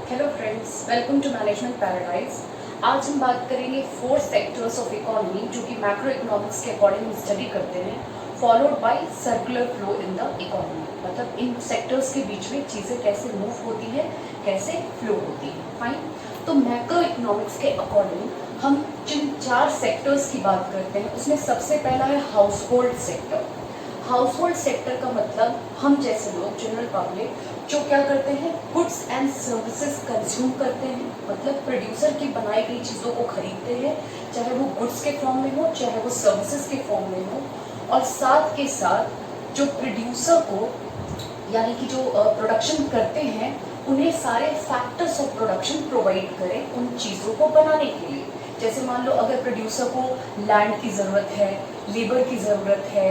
Hello friends, welcome to management paradise. आज हम बात करेंगे 4 सेक्टर्स ऑफ इकोनॉमी जो कि मैक्रो इकोनॉमिक्स के अकॉर्डिंग स्टडी करते हैं, followed by circular flow in the economy. मतलब इन सेक्टर्स के बीच में चीज़ें कैसे मूव होती हैं, कैसे फ्लो होती हैं। फाइन। तो मैक्रो इकोनॉमिक्स के अकॉर्डिंग हम जिन 4 सेक्टर्स की बात करते हैं उसमें सबसे पहला है house hold sector. House hold sector का मतलब हम जैसे लोग, जनरल पब्लिक, जो क्या करते हैं, गुड्स एंड सर्विसेज कंज्यूम करते हैं। मतलब प्रोड्यूसर की बनाई गई चीज़ों को खरीदते हैं, चाहे वो गुड्स के फॉर्म में हो, चाहे वो सर्विसेज के फॉर्म में हो। और साथ के साथ जो प्रोड्यूसर को, यानी कि जो प्रोडक्शन करते हैं, उन्हें सारे फैक्टर्स ऑफ प्रोडक्शन प्रोवाइड करें उन चीज़ों को बनाने के लिए। जैसे मान लो अगर प्रोड्यूसर को लैंड की ज़रूरत है, लेबर की ज़रूरत है,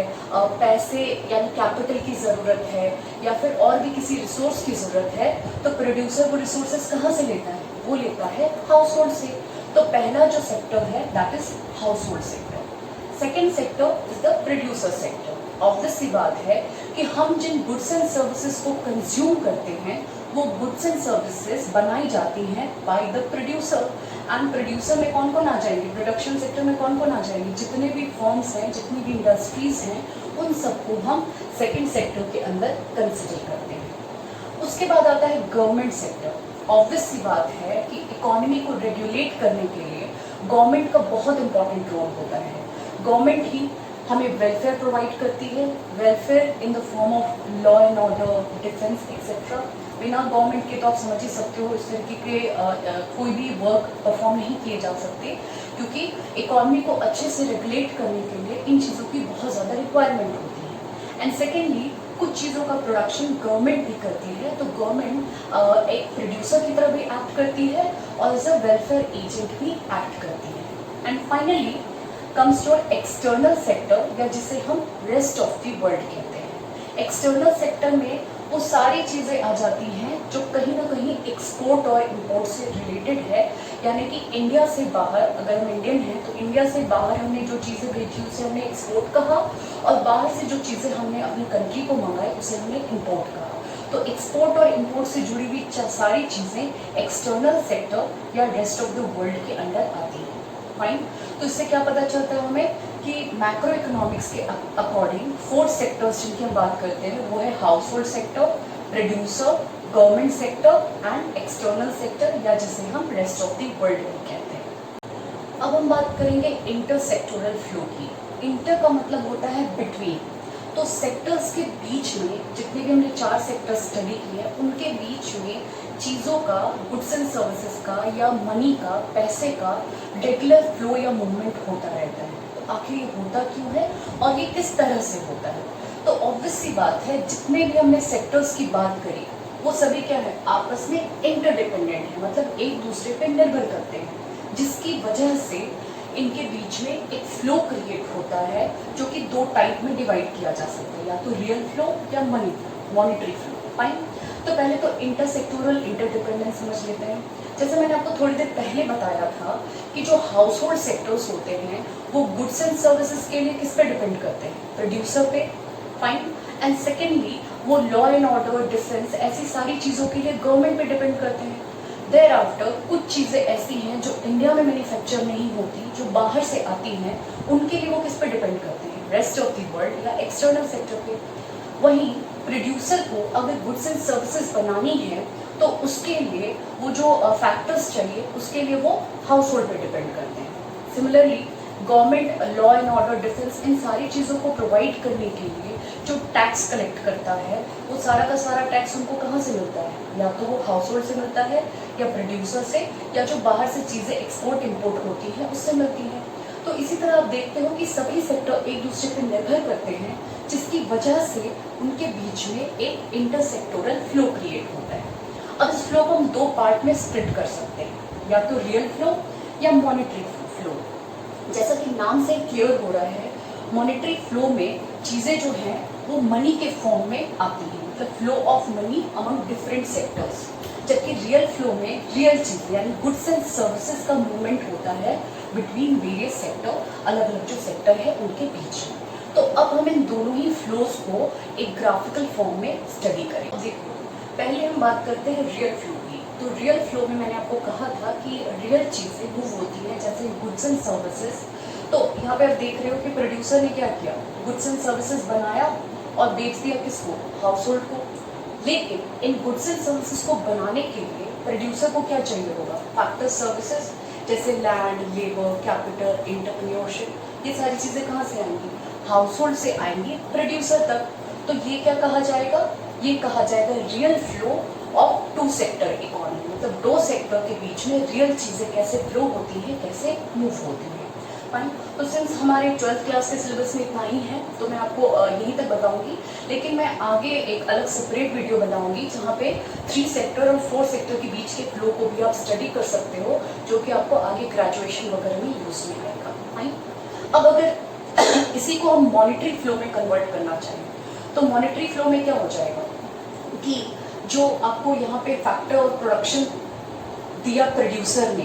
पैसे यानी कैपिटल की ज़रूरत है, या फिर और भी किसी रिसोर्स की ज़रूरत है, तो प्रोड्यूसर वो रिसोर्सेज कहाँ से लेता है? वो लेता है हाउस होल्ड से। तो पहला जो सेक्टर है that is household sector. Second sector is the producer sector. Obvious सी बात है कि हम जिन गुड्स एंड सर्विसेज को कंज्यूम करते हैं वो गुड्स एंड सर्विसेज बनाई जाती हैं by the producer. And producer में कौन कौन आ जाएंगे? प्रोडक्शन सेक्टर में कौन कौन आ जाएंगे? जितने भी फर्म्स हैं, जितनी भी इंडस्ट्रीज हैं, उन सबको हम सेकंड सेक्टर के अंदर कंसिडर करते हैं। उसके बाद आता है गवर्नमेंट सेक्टर। ऑब्वियस सी बात है कि इकोनॉमी को रेगुलेट करने के लिए गवर्नमेंट का बहुत इंपॉर्टेंट रोल होता है। गवर्नमेंट ही हमें वेलफेयर प्रोवाइड करती है, welfare in the form of law and order, defence etcetera. बिना गवर्नमेंट के तो आप समझ ही सकते हो इस तरीके के कोई भी वर्क परफॉर्म नहीं किए जा सकते, क्योंकि इकोनॉमी को अच्छे से रेगुलेट करने के लिए इन चीज़ों की बहुत ज़्यादा रिक्वायरमेंट होती है। एंड सेकेंडली, कुछ चीज़ों का प्रोडक्शन गवर्नमेंट भी करती है, तो गवर्नमेंट एक प्रोड्यूसर की तरह भी एक्ट करती है और एज अ वेलफेयर एजेंट भी एक्ट करती है। And finally comes to external sector, या जिसे हम रेस्ट ऑफ द वर्ल्ड कहते हैं। एक्सटर्नल सेक्टर में वो सारी चीज़ें आ जाती हैं जो कहीं ना कहीं एक्सपोर्ट और इंपोर्ट से रिलेटेड है। यानी कि इंडिया से बाहर, अगर हम इंडियन हैं तो इंडिया से बाहर हमने जो चीज़ें भेजी उसे हमने एक्सपोर्ट कहा, और बाहर से जो चीज़ें हमने अपनी कंट्री को मंगाई उसे हमने इंपोर्ट कहा। तो एक्सपोर्ट और इंपोर्ट से जुड़ी हुई सारी चीज़ें एक्सटर्नल सेक्टर या रेस्ट ऑफ द वर्ल्ड के अंडर आती हैं। फाइन। तो इससे क्या पता चलता है हमें कि मैक्रो इकोनॉमिक्स के अकॉर्डिंग 4 सेक्टर्स जिनकी हम बात करते हैं वो है house hold sector, producer, government sector and external sector, या जिसे हम रेस्ट ऑफ द वर्ल्ड भी कहते हैं। अब हम बात करेंगे इंटरसेक्टोरल फ्लो की। इंटर का मतलब होता है बिटवीन। तो सेक्टर्स के बीच में जितने भी हमने 4 सेक्टर्स स्टडी किए हैं उनके बीच में चीज़ों का, गुड्स एंड सर्विसेज का या मनी का, पैसे का रेगुलर फ्लो या मूवमेंट होता रहता है। तो आखिर ये होता क्यों है और ये किस तरह से होता है? तो ऑब्वियस सी बात है, जितने भी हमने सेक्टर्स की बात करी वो सभी क्या है, आपस में इंटरडिपेंडेंट है, मतलब एक दूसरे पे निर्भर करते हैं, जिसकी वजह से इनके बीच में एक फ्लो क्रिएट होता है जो कि 2 टाइप में डिवाइड किया जा सकता है, या तो रियल फ्लो या money flow, monetary flow. Fine. तो पहले तो इंटरसेक्टोरल इंटरडिपेंडेंस समझ लेते हैं। जैसे मैंने आपको थोड़ी देर पहले बताया था कि जो हाउस होल्ड सेक्टर्स होते हैं वो गुड्स एंड सर्विसेज के लिए किस पे डिपेंड करते हैं? प्रोड्यूसर पे। फाइन। एंड सेकेंडली वो लॉ एंड ऑर्डर, डिफेंस, ऐसी सारी चीज़ों के लिए गवर्नमेंट पे डिपेंड करते हैं। देयर आफ्टर कुछ चीज़ें ऐसी हैं जो इंडिया में मैन्युफैक्चर नहीं होती, जो बाहर से आती हैं, उनके लिए वो किस पे डिपेंड करते हैं? रेस्ट ऑफ द वर्ल्ड या एक्सटर्नल सेक्टर पे। वहीं प्रोड्यूसर को अगर गुड्स एंड सर्विसेज बनानी है तो उसके लिए वो जो फैक्टर्स चाहिए उसके लिए वो हाउस होल्ड पे डिपेंड करते हैं। Similarly government law and order, defence, इन सारी चीज़ों को प्रोवाइड करने के लिए जो टैक्स कलेक्ट करता है वो सारा का सारा टैक्स उनको कहाँ से मिलता है? या तो वो हाउस होल्ड से मिलता है, या प्रोड्यूसर से, या जो बाहर से चीज़ें एक्सपोर्ट इंपोर्ट होती है उससे मिलती है। तो इसी तरह आप देखते हो कि सभी सेक्टर एक दूसरे पर निर्भर करते हैं, जिसकी वजह से उनके बीच में एक इंटरसेक्टोरल फ्लो क्रिएट होता है। अब इस फ्लो को हम 2 पार्ट में स्प्लिट कर सकते हैं, या तो रियल फ्लो या मॉनिटरी फ्लो। जैसा कि नाम से क्लियर हो रहा है, मॉनिटरी फ्लो में चीज़ें जो हैं वो मनी के फॉर्म में आती हैं, मतलब flow of money among different sectors. जबकि रियल फ्लो में रियल चीज़ यानी गुड्स एंड सर्विसेज का मूवमेंट होता है बिटवीन वेरियस सेक्टर, अलग अलग जो सेक्टर है उनके बीच में। तो अब हम इन दोनों ही फ्लोज को एक ग्राफिकल फॉर्म में स्टडी करें। देखो, पहले हम बात करते हैं रियल फ्लो की। तो रियल फ्लो में मैंने आपको कहा था कि रियल चीज़ें मूव होती हैं जैसे गुड्स एंड सर्विसेज। तो यहाँ पे आप देख रहे हो कि प्रोड्यूसर ने क्या किया, गुड्स एंड सर्विसेज बनाया और बेच दिया किसको, हाउस होल्ड को। लेकिन इन गुड्स एंड सर्विसेज को बनाने के लिए प्रोड्यूसर को क्या चाहिए होगा, फैक्टर सर्विसेज जैसे लैंड, लेबर, कैपिटल, एंटरप्रेन्योरशिप। ये सारी चीज़ें कहाँ से आएंगी, हाउस होल्ड से आएंगी प्रोड्यूसर तक। तो ये क्या कहा जाएगा, ये कहा जाएगा real flow of two sector economy. मतलब दो सेक्टर के बीच में रियल चीज़ें कैसे फ्लो होती हैं, कैसे मूव होती हैं। फाइन। तो सिंस हमारे 12th क्लास के सिलेबस में इतना ही है तो मैं आपको यहीं तक बताऊंगी, लेकिन मैं आगे एक अलग सेपरेट वीडियो बनाऊंगी जहाँ पे 3 सेक्टर और 4 सेक्टर के बीच के फ्लो को भी आप स्टडी कर सकते हो, जो कि आपको आगे ग्रेजुएशन वगैरह में यूज में आएगा। फाइन। अब अगर इसी को हम मॉनिटरी फ्लो में कन्वर्ट करना चाहें तो मॉनिटरी फ्लो में क्या हो जाएगा कि जो आपको यहाँ पे फैक्टर और प्रोडक्शन दिया प्रोड्यूसर ने,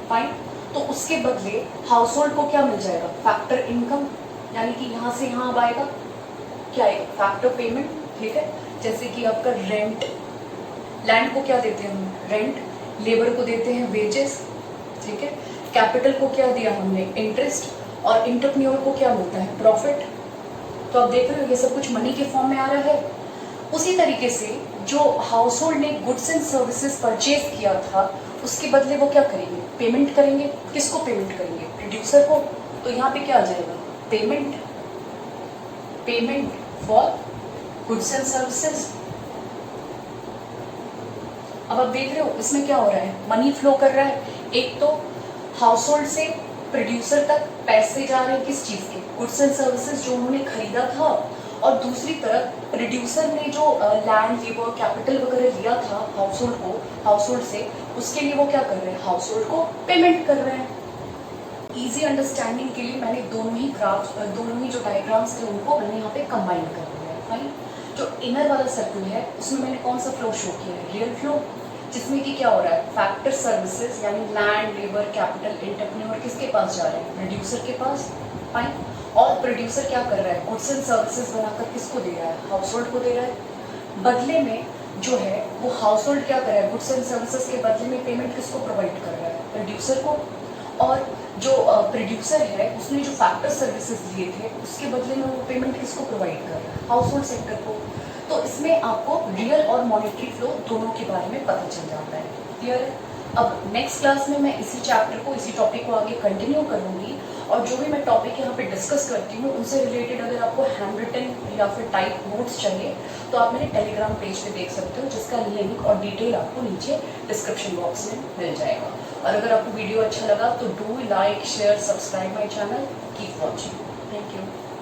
फाइन, तो उसके बदले हाउस होल्ड को क्या मिल जाएगा, फैक्टर इनकम। यानी कि यहाँ से यहाँ अब आएगा क्या आएगा, फैक्टर पेमेंट। ठीक है, जैसे कि आपका रेंट, लैंड को क्या देते हैं हम, रेंट, लेबर को देते हैं वेजेस। ठीक है, कैपिटल को क्या दिया हमने, इंटरेस्ट, और एंटरप्रेन्योर को क्या मिलता है, प्रॉफिट। तो आप देख रहे हो ये सब कुछ मनी के फॉर्म में आ रहा है। उसी तरीके से जो हाउस होल्ड ने गुड्स एंड सर्विसेज परचेज किया था उसके बदले वो क्या करेंगे, पेमेंट करेंगे। किसको पेमेंट करेंगे, प्रोड्यूसर को। तो यहाँ पे क्या आ जाएगा, payment, payment for goods and services. अब आप देख रहे हो इसमें क्या हो रहा है, मनी फ्लो कर रहा है। एक तो हाउस होल्ड से प्रोड्यूसर तक पैसे जा रहे हैं किस चीज के, गुड्स एंड सर्विसेज जो उन्होंने खरीदा था, और दूसरी तरफ प्रोड्यूसर ने जो लैंड, लेबर, कैपिटल वगैरह लिया था हाउस होल्ड को, हाउस होल्ड से, उसके लिए वो क्या कर रहे हैं, हाउस होल्ड को पेमेंट कर रहे हैं। इजी अंडरस्टैंडिंग के लिए मैंने दोनों ही ग्राफ, दोनों ही जो डायग्राम्स थे उनको मैंने यहाँ पे कंबाइन कर दिया है। फाइन। जो इनर वाला सर्कल है उसमें मैंने कौन सा फ्लो शो किया है, रियल फ्लो, जिसमें कि क्या हो रहा है, फैक्टर सर्विसेज यानी लैंड, लेबर, कैपिटल, एंटरप्रेन्योर किसके पास जा रहे हैं, प्रोड्यूसर के पास। फाइन। और प्रोड्यूसर क्या कर रहा है, गुड्स एंड सर्विसेज बनाकर किसको दे रहा है, हाउस होल्ड को दे रहा है। बदले में जो है वो हाउस होल्ड क्या कर रहा है, गुड्स एंड सर्विसेज के बदले में पेमेंट किसको प्रोवाइड कर रहा है, प्रोड्यूसर को। और जो प्रोड्यूसर है उसने जो फैक्टर सर्विसेज लिए थे उसके बदले में वो पेमेंट किसको प्रोवाइड कर रहा है, हाउस होल्ड सेक्टर को। तो इसमें आपको रियल और मॉनेटरी फ्लो दोनों के बारे में पता चल जाता है। क्लियर है। अब नेक्स्ट क्लास में मैं इसी चैप्टर को, इसी टॉपिक को आगे कंटिन्यू करूंगी, और जो भी मैं टॉपिक यहाँ पे डिस्कस करती हूँ उनसे रिलेटेड अगर आपको हैंड रिटन या फिर टाइप नोट्स चाहिए तो आप मेरे टेलीग्राम पेज पे देख सकते हो, जिसका लिंक और डिटेल आपको नीचे डिस्क्रिप्शन बॉक्स में मिल जाएगा। और अगर आपको वीडियो अच्छा लगा तो do like, share, subscribe my channel, keep watching. Thank you.